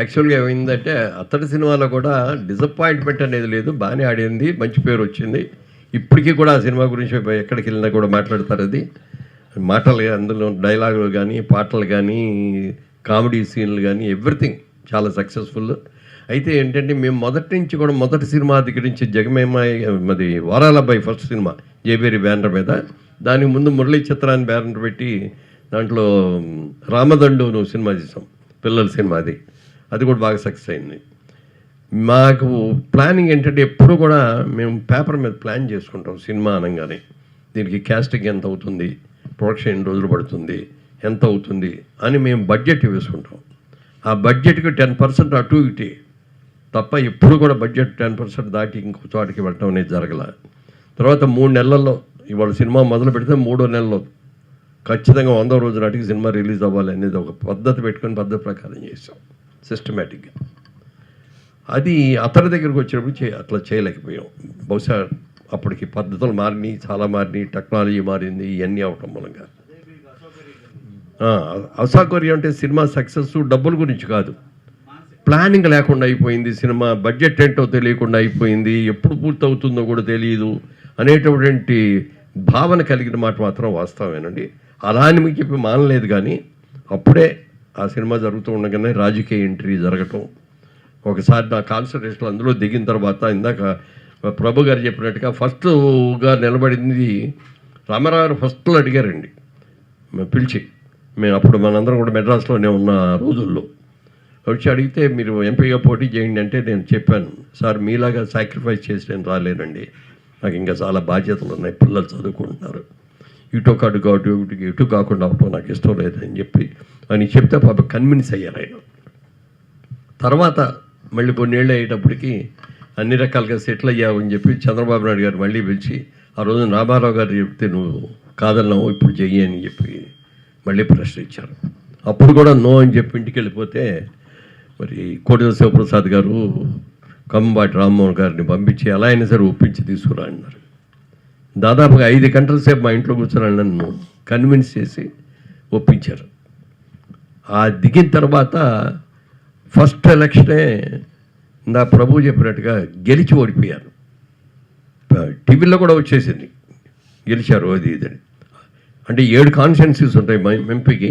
యాక్చువల్గా ఏమైందంటే అతడి సినిమాలో కూడా డిసప్పాయింట్మెంట్ అనేది లేదు, బాగానే ఆడింది, మంచి పేరు వచ్చింది. ఇప్పటికీ కూడా ఆ సినిమా గురించి ఎక్కడికి వెళ్ళినా కూడా మాట్లాడతారు. అది మాటలు అందులో డైలాగులు కానీ, పాటలు కానీ, కామెడీ సీన్లు కానీ, ఎవ్రీథింగ్ చాలా సక్సెస్ఫుల్. అయితే ఏంటంటే మేము మొదటి నుంచి కూడా మొదటి సినిమా దగ్గర నుంచి జగమేమాయి అది వారాలబ్బాయి ఫస్ట్ సినిమా జేబేరి బ్యానర్ మీద, దానికి ముందు మురళీ చిత్రాన్ని బ్యానర్ పెట్టి దాంట్లో రామదండు సినిమా చేసాం, పిల్లల సినిమా. అది కూడా బాగా సక్సెస్ అయింది. మాకు ప్లానింగ్ ఏంటంటే ఎప్పుడు కూడా మేము పేపర్ మీద ప్లాన్ చేసుకుంటాం. సినిమా అనగానే దీనికి క్యాస్టింగ్ ఎంత అవుతుంది, ప్రొడక్షన్ ఎన్ని రోజులు పడుతుంది, ఎంత అవుతుంది అని మేము బడ్జెట్ వేసుకుంటాం. ఆ బడ్జెట్కి 10% అటు ఇటే తప్ప ఎప్పుడు కూడా బడ్జెట్ 10% దాటి ఇంకో చోటికి వెళ్ళటం అనేది జరగల. తర్వాత 3 నెలల్లో ఇవాళ సినిమా మొదలు పెడితే 3వ నెలలో ఖచ్చితంగా 100వ రోజు నాటికి సినిమా రిలీజ్ అవ్వాలి అనేది ఒక పద్ధతి పెట్టుకొని పద్ధతి ప్రకారం చేసాం సిస్టమేటిక్గా. అది అతని దగ్గరికి వచ్చినప్పుడు అట్లా చేయలేకపోయాం. బహుశా అప్పటికి పద్ధతులు మారినాయి, చాలా మారినాయి, టెక్నాలజీ మారింది, ఇవన్నీ అవటం మూలంగా. అసౌకర్యం అంటే సినిమా సక్సెస్ డబ్బుల గురించి కాదు, ప్లానింగ్ లేకుండా అయిపోయింది. సినిమా బడ్జెట్ ఏంటో తెలియకుండా అయిపోయింది, ఎప్పుడు పూర్తవుతుందో కూడా తెలియదు అనేటటువంటి భావన కలిగిన మాట మాత్రం వాస్తవమేనండి. అలా అని మీకు చెప్పి మానలేదు, కానీ అప్పుడే ఆ సినిమా జరుగుతూ ఉండగానే రాజకీయ ఎంట్రీ జరగటం. ఒకసారి నా కాన్సన్ట్రేషన్ అందులో దిగిన తర్వాత ఇందాక ప్రభు గారు చెప్పినట్టుగా ఫస్ట్గా నిలబడింది రామారావు. ఫస్ట్లో అడిగారండి పిలిచి, మేము అప్పుడు మనందరం కూడా మెడ్రాస్లోనే ఉన్న రోజుల్లో వచ్చి అడిగితే మీరు ఎంపీగా పోటీ చేయండి అంటే నేను చెప్పాను, సార్ మీలాగా సాక్రిఫైస్ చేసి నేను రాలేనండి, నాకు ఇంకా చాలా బాధ్యతలు ఉన్నాయి, పిల్లలు చదువుకుంటున్నారు, ఇటు ఎటు కాకుండా అవటం నాకు ఇష్టం లేదని చెప్పి అని చెప్తే పాప కన్విన్స్ అయ్యారు ఆయన. తర్వాత మళ్ళీ కొన్నేళ్ళు అయ్యేటప్పటికి అన్ని రకాలుగా సెటిల్ అయ్యావని చెప్పి చంద్రబాబు నాయుడు గారు మళ్ళీ పిలిచి ఆ రోజు రామారావు గారు చెప్తే నువ్వు కాదన్నావు, ఇప్పుడు చెయ్యి అని చెప్పి మళ్ళీ ప్రశ్న ఇచ్చారు. అప్పుడు కూడా నో అని చెప్పి ఇంటికి వెళ్ళిపోతే మరి కోటేశ్వర శివప్రసాద్ గారు కంబాటి రామ్మోహన్ గారిని పంపించి ఎలా అయినా సరే ఒప్పించి తీసుకురా అన్నారు. దాదాపుగా 5 గంటల సేపు మా ఇంట్లో కూర్చొని నన్ను కన్విన్స్ చేసి ఒప్పించారు. ఆ దిగిన తర్వాత ఫస్ట్ ఎలక్షనే నా ప్రభు చెప్పినట్టుగా గెలిచి ఓడిపోయారు. టీవీలో కూడా వచ్చేసింది గెలిచారు అది ఇదని. అంటే 7 కాన్స్టిట్యున్సీస్ ఉంటాయి ఎంపీకి,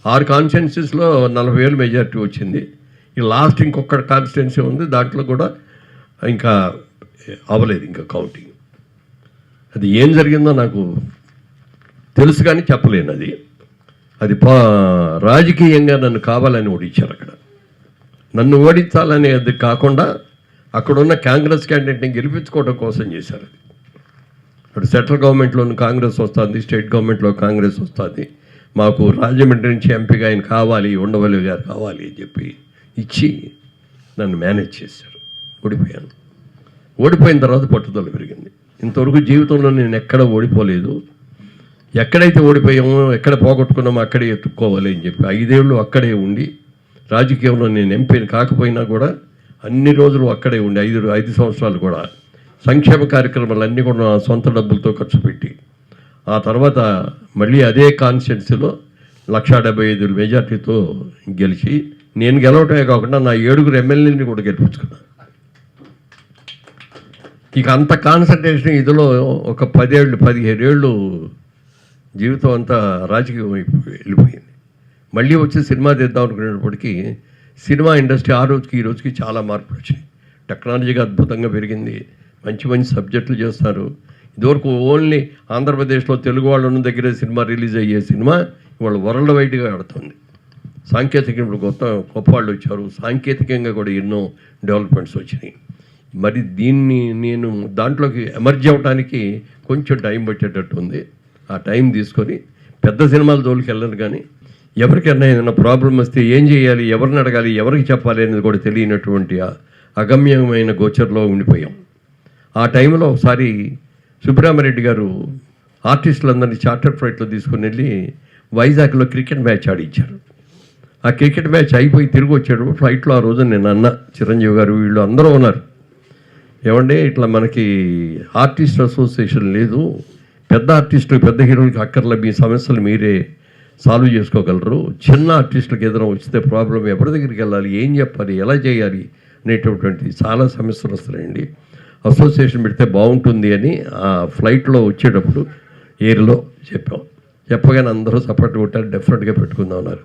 6 కాన్స్టిట్యున్సీస్లో 40,000 మెజారిటీ వచ్చింది. ఈ లాస్ట్ ఇంకొక కాన్స్టిట్యున్సీ ఉంది, దాంట్లో కూడా ఇంకా అవ్వలేదు ఇంకా కౌంటింగ్. అది ఏం జరిగిందో నాకు తెలుసు కానీ చెప్పలేను. అది రాజకీయంగా నన్ను కావాలని ఓడించారు. అక్కడ నన్ను ఓడించాలనేది కాకుండా అక్కడున్న కాంగ్రెస్ క్యాండిడేట్ని గెలిపించుకోవడం కోసం చేశారు. అది ఇప్పుడు సెంట్రల్ గవర్నమెంట్లోని కాంగ్రెస్ వస్తుంది, స్టేట్ గవర్నమెంట్లో కాంగ్రెస్ వస్తుంది, మాకు రాజమండ్రి నుంచి ఎంపీగా ఆయన కావాలి, ఉండవల్లి గారు కావాలి అని చెప్పి ఇచ్చి నన్ను మేనేజ్ చేశారు. ఓడిపోయాను. ఓడిపోయిన తర్వాత పట్టుదల పెరిగింది. ఇంతవరకు జీవితంలో నేను ఎక్కడ ఓడిపోలేదు. ఎక్కడైతే ఓడిపోయామో, ఎక్కడ పోగొట్టుకున్నామో అక్కడే ఎత్తుక్కోవాలి అని చెప్పి 5 ఏళ్ళు అక్కడే ఉండి, రాజకీయంలో నేను ఎంపీని కాకపోయినా కూడా అన్ని రోజులు అక్కడే ఉండి 5 సంవత్సరాలు కూడా సంక్షేమ కార్యక్రమాలన్నీ కూడా నా సొంత డబ్బులతో ఖర్చు పెట్టి, ఆ తర్వాత మళ్ళీ అదే కాన్స్టిట్యున్సీలో 175,000 మెజార్టీతో గెలిచి, నేను గెలవటమే కాకుండా నా 7 ఎమ్మెల్యేని కూడా గెలిపించుకున్నాను. ఇక అంత కాన్సన్ట్రేషన్ ఇదిలో ఒక 15 ఏళ్ళు జీవితం అంతా రాజకీయం వెళ్ళిపోయింది. మళ్ళీ వచ్చి సినిమా తీద్దాం అనుకునేటప్పటికీ సినిమా ఇండస్ట్రీ ఆ రోజుకి ఈ రోజుకి చాలా మార్పులు వచ్చినాయి. టెక్నాలజీగా అద్భుతంగా పెరిగింది, మంచి సబ్జెక్టులు చేస్తారు. ఇదివరకు ఓన్లీ ఆంధ్రప్రదేశ్లో తెలుగు వాళ్ళు ఉన్న దగ్గరే సినిమా రిలీజ్ అయ్యే సినిమా ఇవాళ వరల్డ్ వైడ్గా ఆడుతుంది. సాంకేతిక ఇప్పుడు గొప్ప వాళ్ళు వచ్చారు, సాంకేతికంగా కూడా ఎన్నో డెవలప్మెంట్స్ వచ్చినాయి. మరి దీన్ని నేను దాంట్లోకి ఎమర్జ్ అవ్వడానికి కొంచెం టైం పట్టేటట్టు ఉంది. ఆ టైం తీసుకొని పెద్ద సినిమాల జోలికి వెళ్ళను, కానీ ఎవరికైనా ఏదైనా ప్రాబ్లం వస్తే ఏం చేయాలి, ఎవరిని అడగాలి, ఎవరికి చెప్పాలి అనేది కూడా తెలియనటువంటి అగమ్యమైన గోచర్లో ఉండిపోయాం. ఆ టైంలో ఒకసారి సుబ్రహ్మరెడ్డి గారు ఆర్టిస్టులందరినీ చార్టర్ ఫ్లైట్లో తీసుకుని వెళ్ళి వైజాగ్లో క్రికెట్ మ్యాచ్ ఆడించారు. ఆ క్రికెట్ మ్యాచ్ అయిపోయి తిరిగి వచ్చాడు ఫ్లైట్లో. ఆ రోజు నేను అన్న, చిరంజీవి గారు వీళ్ళు అందరూ ఉన్నారు, ఏమంటే ఇట్లా మనకి ఆర్టిస్ట్ అసోసియేషన్ లేదు, పెద్ద ఆర్టిస్టులు పెద్ద హీరోలకి అక్కర్లే, మీ సమస్యలు మీరే సాల్వ్ చేసుకోగలరు. చిన్న ఆర్టిస్టులకు ఏదైనా వస్తే ప్రాబ్లం ఎవరి దగ్గరికి వెళ్ళాలి, ఏం చెప్పాలి, ఎలా చేయాలి అనేటటువంటి చాలా సమస్యలు వస్తున్నాయండి. అసోసియేషన్ పెడితే బాగుంటుంది అని ఆ ఫ్లైట్లో వచ్చేటప్పుడు ఎయిర్లో చెప్పగానే అందరూ సపోర్ట్ కొట్టారు, డెఫినెట్గా పెట్టుకుందాం అన్నారు.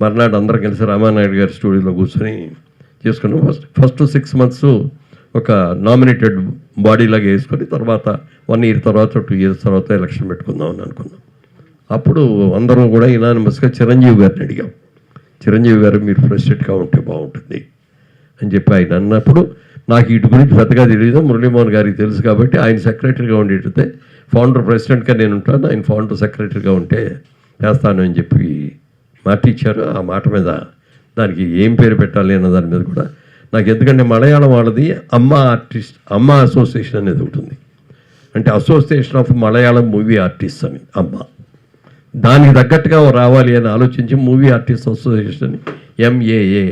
మర్నాడు అందరం కలిసి రామానాయుడు గారి స్టూడియోలో కూర్చొని చేసుకున్నాం. ఫస్ట్ 6 months ఒక నామినేటెడ్ బాడీలాగా వేసుకొని తర్వాత 1 year తర్వాత 2 years తర్వాత ఎలక్షన్ పెట్టుకుందాం అని అనుకున్నాం. అప్పుడు అందరం కూడా యునానిమస్గా చిరంజీవి గారిని అడిగాం. చిరంజీవి గారు మీరు ప్రెసిడెంట్గా ఉంటే బాగుంటుంది అని చెప్పి ఆయన అన్నప్పుడు నాకు వీటి గురించి పెద్దగా తెలియదు, మురళీమోహన్ గారికి తెలుసు కాబట్టి ఆయన సెక్రటరీగా ఉండేటైతే ఫౌండర్ ప్రెసిడెంట్గా నేను ఉంటాను, ఆయన ఫౌండర్ సెక్రటరీగా ఉంటే చేస్తాను అని చెప్పి మాట ఇచ్చారు. ఆ మాట మీద దానికి ఏం పేరు పెట్టాలి అన్న దాని మీద కూడా నాకు, ఎందుకంటే మలయాళం వాళ్ళది అమ్మ అసోసియేషన్ అనేది ఒకటి ఉంది, అంటే association of Malayalam movie artist అని అమ్మ, దానికి తగ్గట్టుగా రావాలి అని ఆలోచించి మూవీ ఆర్టిస్ట్ అసోసియేషన్ MAA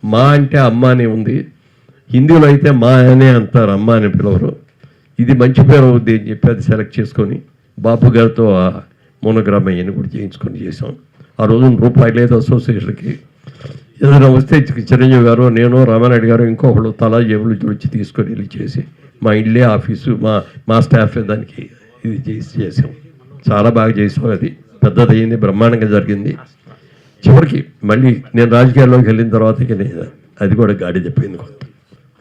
మా అంటే అమ్మ అని ఉంది. హిందీలో అయితే మా అనే అంటారు, అమ్మ అని పిలవరు. ఇది మంచి పేరు అవుద్ది అని చెప్పి అది సెలెక్ట్ చేసుకొని బాబు గారితో మోనోగ్రామ్ అయ్యని కూడా చేయించుకొని చేసాం. ఆ రోజు రూపాయి లేదు అసోసియేషన్కి. ఏదైనా వస్తే చిరంజీవి గారు, నేను, రామానాయుడు గారు, ఇంకొకళ్ళు తలా జేబులు వచ్చి తీసుకొని వెళ్ళి చేసి మా ఇల్లే ఆఫీసు మా స్టాఫ్ దానికి ఇది చేసాం. చాలా బాగా చేసాం. అది పెద్దది అయింది, బ్రహ్మాండంగా జరిగింది. చివరికి మళ్ళీ నేను రాజకీయాల్లోకి వెళ్ళిన తర్వాత అది కూడా గాడి చెప్పింది. కొంత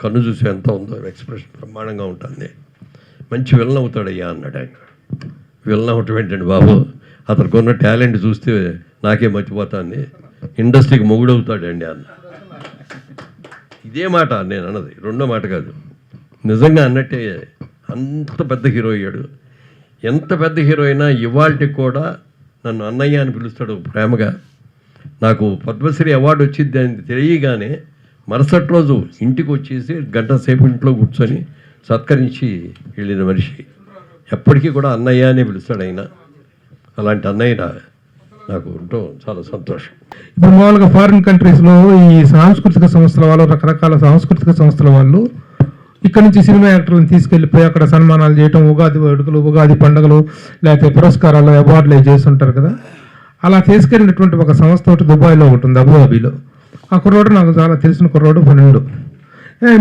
కన్ను చూసి ఎంత ఉందో ఎక్స్ప్రెషన్ బ్రహ్మాండంగా ఉంటుంది. మంచి విలన్ అవుతాడయ్యా అన్నాడు ఆయన. విలన్ అవటం ఏంటండి బాబు, అతనికి ఉన్న టాలెంట్ చూస్తే నాకే మర్చిపోతాంది, ఇండస్ట్రీకి మొగుడవుతాడండి అన్న. ఇదే మాట నేను అన్నది, రెండో మాట కాదు, నిజంగా అన్నట్టే. అంత పెద్ద హీరో అయ్యాడు. ఎంత పెద్ద హీరో అయినా ఇవాళకి కూడా నన్ను అన్నయ్య అని పిలుస్తాడు ప్రేమగా. నాకు పద్మశ్రీ అవార్డు వచ్చింది అని తెలియగానే మరుసటి రోజు ఇంటికి వచ్చేసి 1 గంట సేపు ఇంట్లో కూర్చొని సత్కరించి వెళ్ళిన మనిషి. ఎప్పటికీ కూడా అన్నయ్య అనే పిలుస్తాడు ఆయన. అలాంటి అన్నయ్య నాకు ఉండటం చాలా సంతోషం. ఇప్పుడు మామూలుగా ఫారిన్ కంట్రీస్లో ఈ సాంస్కృతిక సంస్థల వాళ్ళు, రకరకాల సాంస్కృతిక సంస్థల వాళ్ళు ఇక్కడ నుంచి సినిమా యాక్టర్లను తీసుకెళ్ళిపోయి అక్కడ సన్మానాలు చేయటం, ఉగాది వేడుకలు, ఉగాది పండుగలు, లేకపోతే పురస్కారాలు, అవార్డులు చేస్తుంటారు కదా. అలా తీసుకెళ్ళినటువంటి ఒక సంస్థ ఒకటి దుబాయ్లో ఒకటి ఉంది, అబుదాబిలో. ఆ కుర్రోడు నాకు చాలా తెలిసిన కుర్రోడు, 12.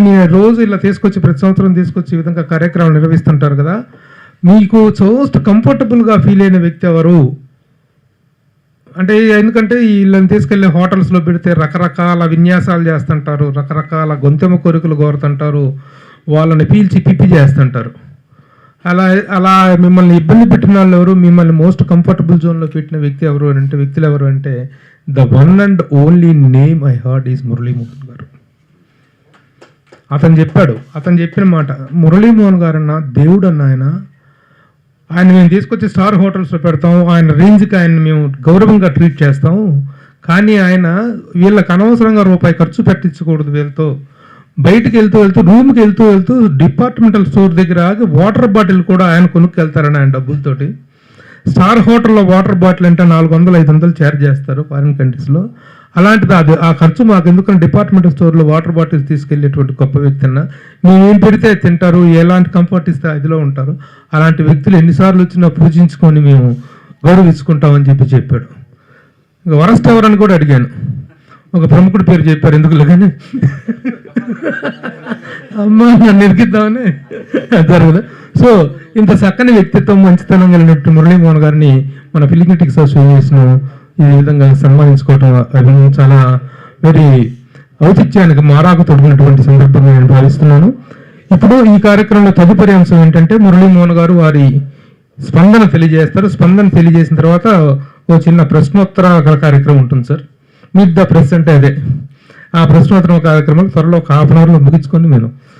మీరు రోజు ఇలా తీసుకొచ్చి ప్రతి సంవత్సరం తీసుకొచ్చి ఈ విధంగా కార్యక్రమాలు నిర్వహిస్తుంటారు కదా, మీకు మోస్ట్ కంఫర్టబుల్గా ఫీల్ అయిన వ్యక్తి ఎవరు అంటే? ఎందుకంటే వీళ్ళని తీసుకెళ్ళి హోటల్స్లో పెడితే రకరకాల విన్యాసాలు చేస్తుంటారు, రకరకాల గొంతెమ్మ కోరికలు కోరుతుంటారు, వాళ్ళని పీల్చి పిప్పి చేస్తుంటారు. అలా మిమ్మల్ని ఇబ్బంది పెట్టిన వాళ్ళు ఎవరు, మిమ్మల్ని మోస్ట్ కంఫర్టబుల్ జోన్లో పెట్టిన వ్యక్తులు ఎవరు అంటే the one and only name I heard is Muralimohan గారు. అతను చెప్పిన మాట, మురళీమోహన్ గారు అన్న దేవుడు అన్న ఆయన మేము తీసుకొచ్చి స్టార్ హోటల్స్లో పెడతాం, ఆయన రేంజ్కి ఆయన మేము గౌరవంగా ట్రీట్ చేస్తాం, కానీ ఆయన వీళ్ళకి అనవసరంగా రూపాయి ఖర్చు పెట్టించకూడదు. వీళ్ళతో బయటికి వెళ్తూ రూమ్కి వెళ్తూ డిపార్ట్మెంటల్ స్టోర్ దగ్గర ఆగి వాటర్ బాటిల్ కూడా ఆయన కొనుక్కెళ్తారని ఆయన డబ్బులతోటి. స్టార్ హోటల్లో వాటర్ బాటిల్ అంటే 400-500 ఛార్జ్ చేస్తారు ఫారిన్ కంట్రీస్లో. అలాంటిది అది ఆ ఖర్చు మాకు ఎందుకంటే డిపార్ట్మెంటల్ స్టోర్లో వాటర్ బాటిల్స్ తీసుకెళ్లేటువంటి గొప్ప వ్యక్తి అన్న. మేము ఏం పెడితే తింటారు, ఎలాంటి కంఫర్ట్ ఇస్తే అదిలో ఉంటారు. అలాంటి వ్యక్తులు ఎన్నిసార్లు వచ్చినా పూజించుకొని మేము గౌరవించుకుంటామని చెప్పాడు. ఇంకా వరస్ట్ ఎవరని కూడా అడిగాను. ఒక ప్రముఖుడి పేరు చెప్పారు, ఎందుకులే కానీ అమ్మా నన్ను ఇరికిద్దామని జరగదు. సో ఇంత చక్కని వ్యక్తిత్వం, మంచితనం కలిగినట్టు మురళీమోహన్ గారిని మన ఫిలిం క్రిటిక్స్ అసోసియేషన్ ఈ విధంగా సన్మానించుకోవటం చాలా వెరీ ఔచిత్యానికి మారాకు తొడిగినటువంటి సందర్భంగా నేను భావిస్తున్నాను. ఇప్పుడు ఈ కార్యక్రమంలో తదుపరి అంశం ఏంటంటే మురళీమోహన్ గారు వారి స్పందన తెలియజేస్తారు. స్పందన తెలియజేసిన తర్వాత ఓ చిన్న ప్రశ్నోత్తర కార్యక్రమం ఉంటుంది సార్. మీట్ ద ప్రెస్ అంటే అదే. ఆ ప్రశ్నోత్తర కార్యక్రమం త్వరలో ఒక 1/2 hourలో ముగించుకొని నేను